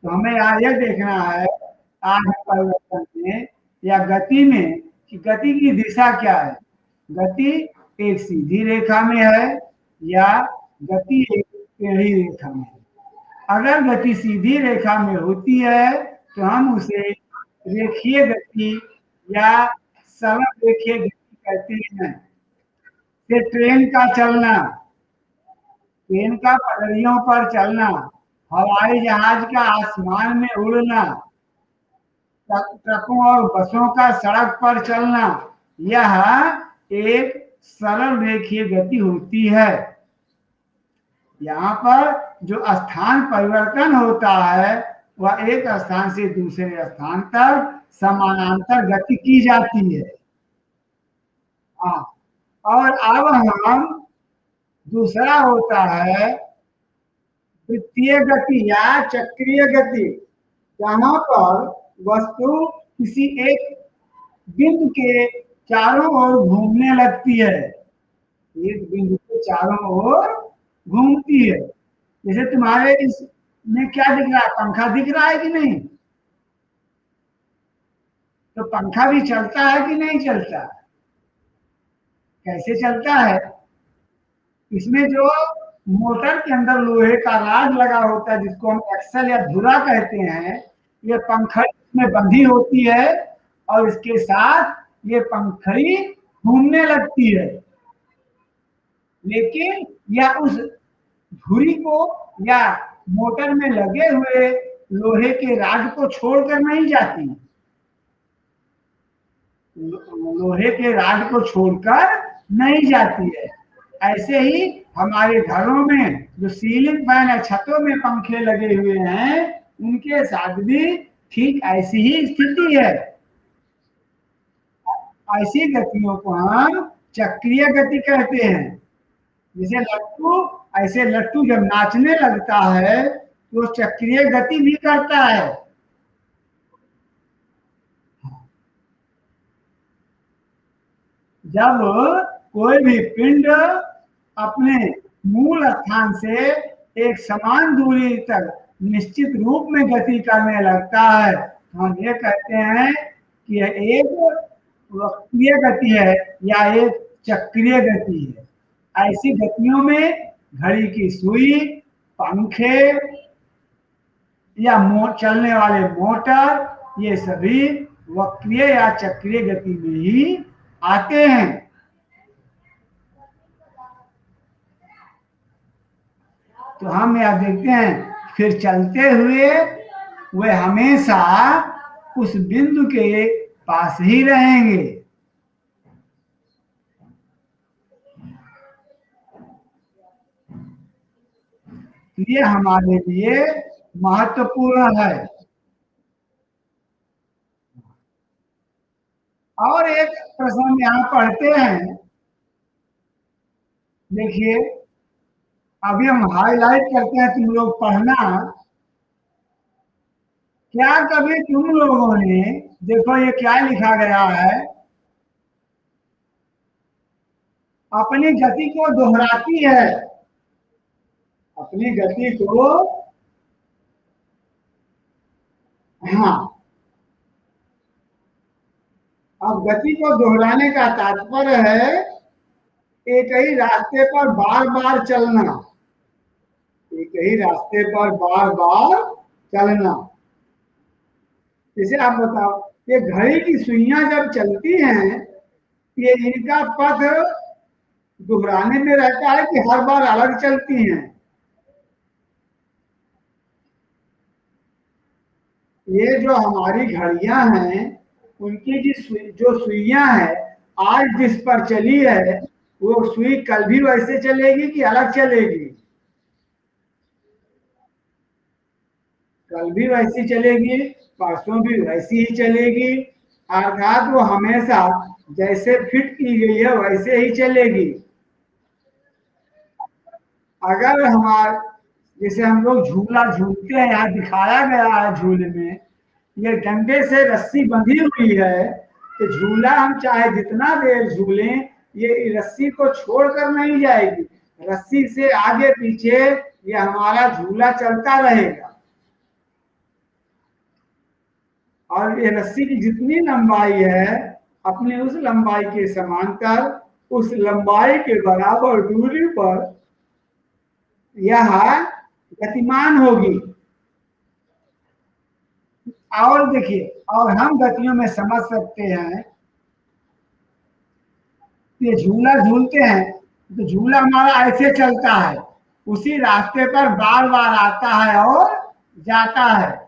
तो हमें यहाँ यह देखना है आग परिवर्तन में या गति में कि गति की दिशा क्या है। गति एक सीधी रेखा में है या गति एक टेढ़ी रेखा में है। अगर गति सीधी रेखा में होती है तो हम उसे रेखीय गति या सरल रेखीय गति कहते हैं। ये ट्रेन का चलना, ट्रेन का पटरियों पर चलना, हवाई जहाज का आसमान में उड़ना, ट्रकों और बसों का सड़क पर चलना, यह एक सरल रेखीय गति होती है। यहाँ पर जो स्थान परिवर्तन होता है वह एक स्थान से दूसरे स्थान तक समानांतर गति की जाती है। हाँ, और अब हम दूसरा होता है वृत्तीय गति या चक्रीय गति, जहां पर वस्तु किसी एक बिंदु के चारों ओर घूमने लगती है। एक बिंदु के चारों ओर घूमती है। जैसे तुम्हारे इसमें क्या दिख रहा है, पंखा दिख रहा है कि नहीं? तो पंखा भी चलता है कि नहीं चलता? कैसे चलता है? इसमें जो मोटर के अंदर लोहे का राड लगा होता है जिसको हम एक्सल या धुरा कहते हैं, ये पंखड़ी में बंधी होती है और इसके साथ ये पंखड़ी घूमने लगती है। लेकिन यह उस धुरी को या मोटर में लगे हुए लोहे के राड को छोड़कर नहीं जाती। लोहे के राड को छोड़कर नहीं जाती है। ऐसे ही हमारे घरों में जो सीलिंग फैन है, छतों में पंखे लगे हुए हैं, उनके साथ भी ठीक ऐसी ही स्थिति है। ऐसी गतियों को हम चक्रीय गति कहते हैं। जैसे लट्टू, ऐसे लट्टू जब नाचने लगता है तो चक्रीय गति भी करता है। जब कोई भी पिंड अपने मूल स्थान से एक समान दूरी तक निश्चित रूप में गति करने लगता है तो हम ये कहते हैं कि यह एक वक्रीय गति है या एक चक्रीय गति है। ऐसी गतियों में घड़ी की सुई, पंखे या चलने वाले मोटर, ये सभी वक्रीय या चक्रीय गति में ही आते हैं। तो हम यह देखते हैं फिर चलते हुए वे हमेशा उस बिंदु के पास ही रहेंगे। ये हमारे लिए महत्वपूर्ण है। और एक प्रश्न यहाँ पढ़ते हैं, देखिए अभी हम हाईलाइट करते हैं, तुम लोग पढ़ना। क्या कभी तुम लोगों ने, देखो ये क्या लिखा गया है, अपनी गति को दोहराती है। अपनी गति को, हाँ, अब गति को दोहराने का तात्पर्य है एक ही रास्ते पर बार बार चलना। एक ही रास्ते पर बार बार चलना। जैसे आप बताओ, ये घड़ी की सुइयां जब चलती हैं, ये इनका पथ दोहराने में रहता है कि हर बार अलग चलती हैं? ये जो हमारी घड़ियां हैं, उनकी जो सुइयां हैं, आज जिस पर चली है वो सुई कल भी वैसे चलेगी कि अलग चलेगी? कल भी वैसी चलेगी, परसों भी वैसी ही चलेगी। अर्थात वो हमेशा जैसे फिट की गई है वैसे ही चलेगी। अगर जैसे हम लोग झूला झूलते हैं, यहाँ दिखाया गया है झूले में, ये डंडे से रस्सी बंधी हुई है, तो झूला हम चाहे जितना देर झूलें, ये रस्सी को छोड़कर नहीं जाएगी। रस्सी से आगे पीछे ये हमारा झूला चलता रहेगा। और ये रस्सी की जितनी लंबाई है अपने उस लंबाई के समांतर उस लंबाई के बराबर दूरी पर यह गतिमान होगी। और देखिए, और हम गतियों में समझ सकते हैं, ये झूला झूलते हैं तो झूला हमारा ऐसे चलता है, उसी रास्ते पर बार बार आता है और जाता है।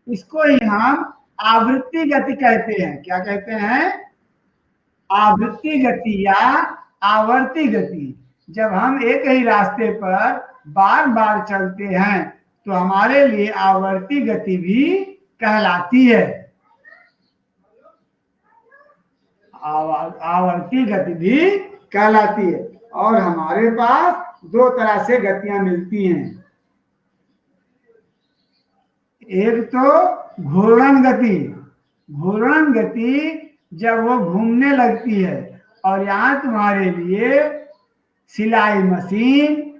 इसको ही हम आवृत्ति गति कहते हैं। क्या कहते हैं? आवृत्ति गति या आवर्ती गति। जब हम एक ही रास्ते पर बार बार चलते हैं तो हमारे लिए आवर्ती गति भी कहलाती है। आवर्ती गति भी कहलाती है। और हमारे पास दो तरह से गतियां मिलती हैं। एक तो घूर्णन गति। घूर्णन गति जब वो घूमने लगती है, और यहां तुम्हारे लिए सिलाई मशीन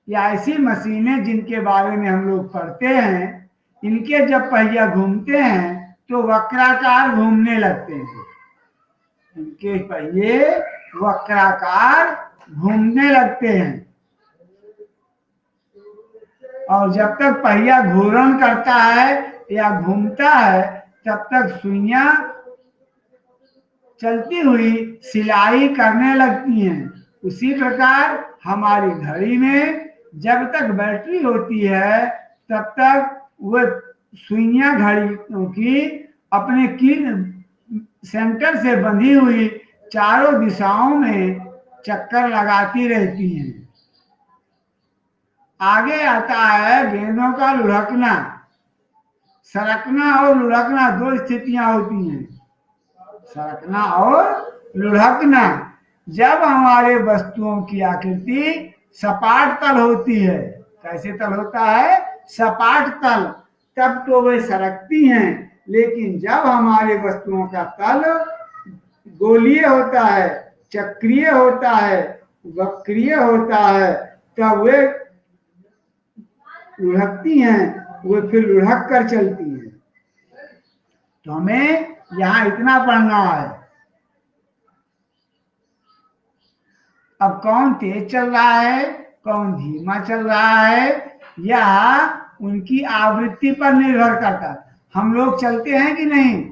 या ऐसी मशीनें जिनके बारे में हम लोग पढ़ते हैं, इनके जब पहिया घूमते हैं तो वक्राकार घूमने लगते हैं। इनके पहिए वक्राकार घूमने लगते हैं। और जब तक पहिया घूर्णन करता है या घूमता है तब तक सुइयां चलती हुई सिलाई करने लगती हैं। उसी प्रकार हमारी घड़ी में जब तक बैटरी होती है तब तक वह सुइयां घड़ी की अपने की सेंटर से बंधी हुई चारों दिशाओं में चक्कर लगाती रहती हैं। आगे आता है गेंदों का लुढ़कना। सरकना और लुढ़कना दो स्थितियां होती हैं, सरकना और लुढ़कना। जब हमारे वस्तुओं की आकृति सपाट तल होती है, कैसे तल होता है? सपाट तल, तब तो वे सरकती हैं। लेकिन जब हमारे वस्तुओं का तल गोलीय होता है, चक्रीय होता है, वक्रीय होता है, तब वे लुढ़कती हैं, वे फिर लुढ़क कर चलती हैं। तो हमें यहां इतना पढ़ना है। अब कौन तेज चल रहा है, कौन धीमा चल रहा है, यह उनकी आवृत्ति पर निर्भर करता है। हम लोग चलते हैं कि नहीं,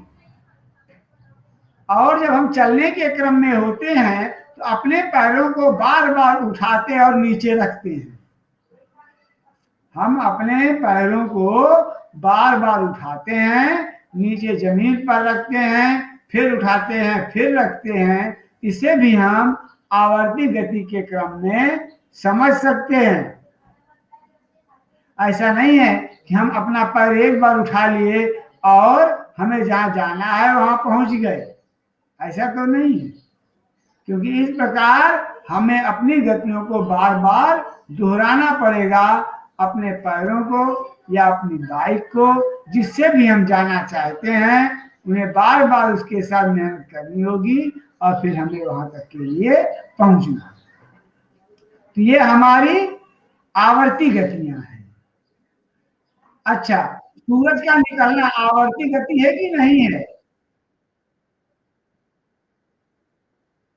और जब हम चलने के क्रम में होते हैं तो अपने पैरों को बार बार उठाते और नीचे रखते हैं। हम अपने पैरों को बार बार उठाते हैं, नीचे जमीन पर रखते हैं, फिर उठाते हैं, फिर रखते हैं। इसे भी हम आवर्ती गति के क्रम में समझ सकते हैं। ऐसा नहीं है कि हम अपना पैर एक बार उठा लिए और हमें जहां जाना है वहां पहुंच गए, ऐसा तो नहीं है। क्योंकि इस प्रकार हमें अपनी गतियों को बार बार दोहराना पड़ेगा, अपने पैरों को या अपनी बाइक को, जिससे भी हम जाना चाहते हैं, उन्हें बार बार उसके साथ मेहनत करनी होगी और फिर हमें वहां तक के लिए पहुंचना। तो ये हमारी आवर्ती गतियां हैं। अच्छा, सूरज का निकलना आवर्ती गति है कि नहीं है?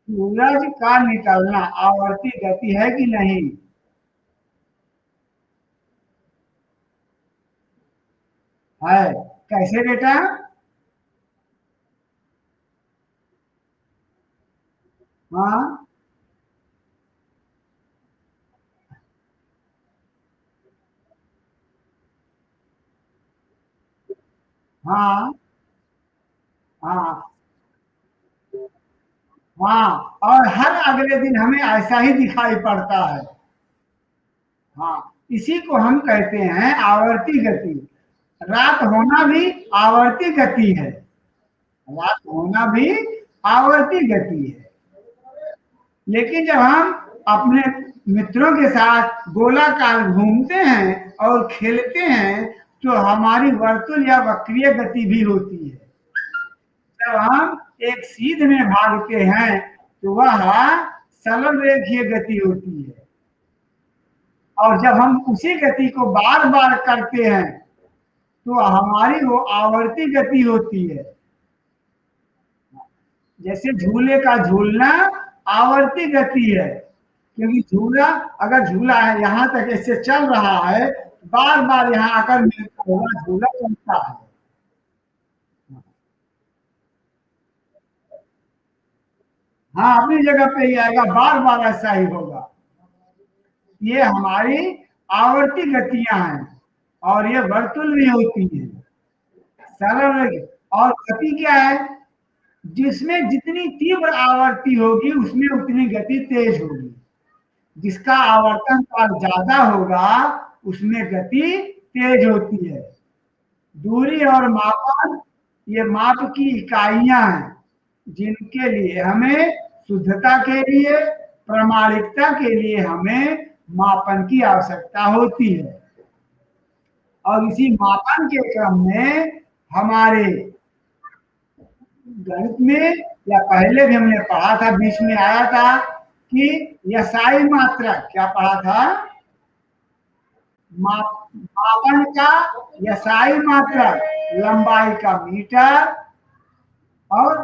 सूरज का निकलना आवर्ती गति है कि नहीं? है। कैसे बेटा? हाँ हाँ हाँ हाँ, और हर अगले दिन हमें ऐसा ही दिखाई पड़ता है। हाँ, इसी को हम कहते हैं आवर्ती गति। रात होना भी आवर्ती गति है। रात होना भी आवर्ती गति है। लेकिन जब हम अपने मित्रों के साथ गोलाकार घूमते हैं और खेलते हैं तो हमारी वर्तुल या वक्रीय गति भी होती है। जब हम एक सीध में भागते हैं तो वह सरल रेखीय गति होती है। और जब हम उसी गति को बार बार करते हैं तो हमारी वो आवर्ती गति होती है। जैसे झूले का झूलना आवर्ती गति है, क्योंकि झूला, अगर झूला है यहाँ तक ऐसे चल रहा है, बार बार यहाँ आकर मिलता होगा, झूला चलता है। हाँ, अपनी जगह पे ही आएगा, बार बार ऐसा ही होगा। ये हमारी आवर्ती गतियां हैं, और ये वर्तुल भी होती है सरल। और गति क्या है? जिसमें जितनी तीव्र आवर्ती होगी उसमें उतनी गति तेज होगी। जिसका आवर्तन काल ज्यादा होगा उसमें गति तेज होती है। दूरी और मापन ये माप की इकाइयां हैं, जिनके लिए हमें शुद्धता के लिए, प्रामाणिकता के लिए हमें मापन की आवश्यकता होती है। और इसी मापन के क्रम में हमारे गणित में, या पहले भी हमने पढ़ा था, बीच में आया था कि यसाई मात्रक, क्या पढ़ा था? मापन का यसाई मात्रक, लंबाई का मीटर और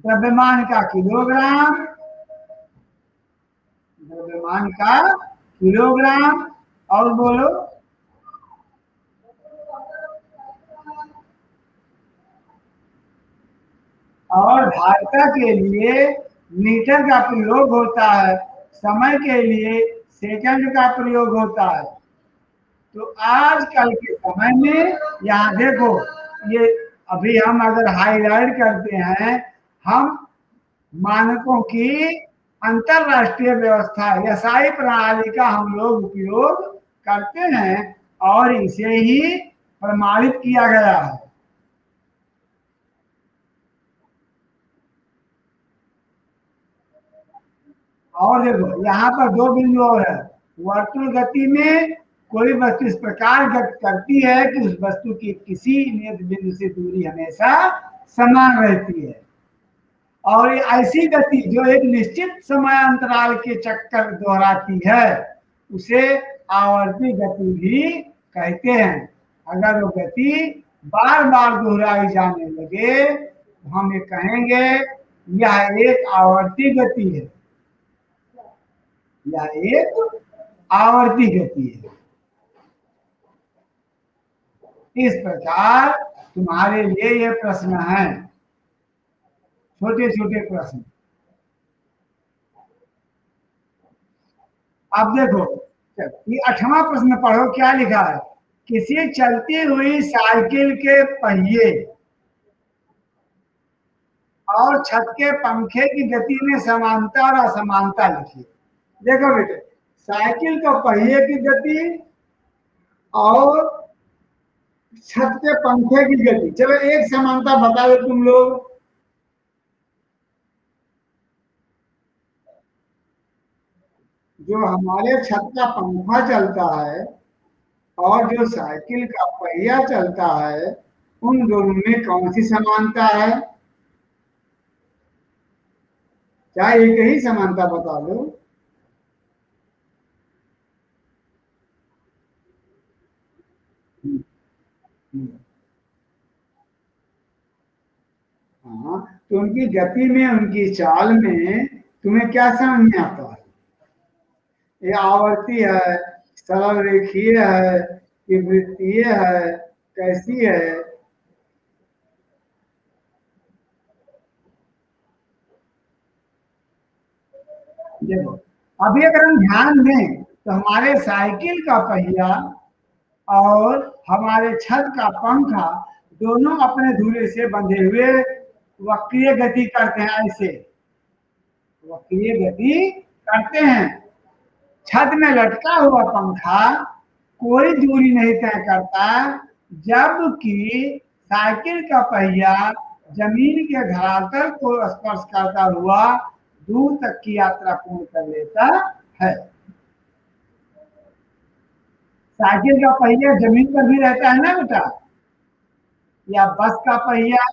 द्रव्यमान का किलोग्राम, द्रव्यमान का किलोग्राम, और बोलो, और धारिता के लिए मीटर का प्रयोग होता है, समय के लिए सेकंड का प्रयोग होता है। तो आजकल के समय में यहाँ देखो, ये अभी हम अगर हाईलाइट करते हैं, हम मानकों की अंतरराष्ट्रीय व्यवस्था यसाई प्रणाली का हम लोग उपयोग करते हैं, और इसे ही प्रमाणित किया गया है। और देखो यहाँ पर दो बिंदु और है। वर्तुल गति में कोई वस्तु इस प्रकार गति करती है कि उस वस्तु की किसी नियत बिंदु से दूरी हमेशा समान रहती है। और ये ऐसी गति जो एक निश्चित समय अंतराल के चक्कर दोहराती है, उसे आवर्ती गति भी कहते हैं। अगर वो गति बार बार दोहराई जाने लगे तो हम ये कहेंगे यह एक आवर्ती गति है, यह एक आवर्ती गति है। इस प्रकार तुम्हारे लिए ये प्रश्न है, छोटे छोटे प्रश्न। अब देखो, ये 8वां प्रश्न पढ़ो, क्या लिखा है? किसी चलती हुई साइकिल के पहिए और छत के पंखे की गति में समानता और असमानता लिखिए। देखो बेटे, साइकिल के पहिए की गति और छत के पंखे की गति, चलो एक समानता बता दो तुम लोग। जो हमारे छत का पंखा चलता है और जो साइकिल का पहिया चलता है, उन दोनों में कौन सी समानता है? क्या एक ही समानता बता दो। हाँ, तो उनकी गति में, उनकी चाल में तुम्हें क्या समझ में आता है? ये आवर्ती है, सरल रेखीय है, कि वृत्तीय है, कैसी है? देखो, अभी अगर हम ध्यान दें तो हमारे साइकिल का पहिया और हमारे छत का पंखा दोनों अपने धुरे से बंधे हुए वक्रीय गति करते हैं। ऐसे वक्रीय गति करते हैं। छत में लटका हुआ पंखा कोई दूरी नहीं तय करता, जबकि साइकिल का पहिया जमीन के धरातल को स्पर्श करता हुआ दूर तक की यात्रा पूर्ण कर लेता है। साइकिल का पहिया जमीन पर भी रहता है ना बेटा, या बस का पहिया,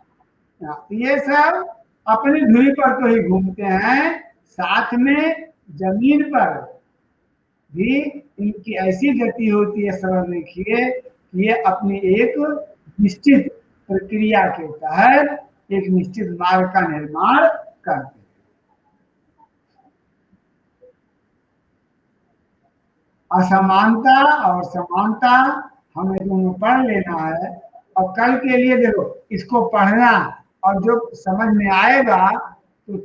ये सब अपनी धुरी पर तो ही घूमते हैं, साथ में जमीन पर भी इनकी ऐसी गति होती है सरल रेखीय कि ये अपनी एक निश्चित प्रक्रिया के तहत एक निश्चित मार्ग का निर्माण करते हैं। असमानता और समानता हमें दोनों पढ़ लेना है, और कल के लिए देखो इसको पढ़ना, और जो समझ में आएगा तो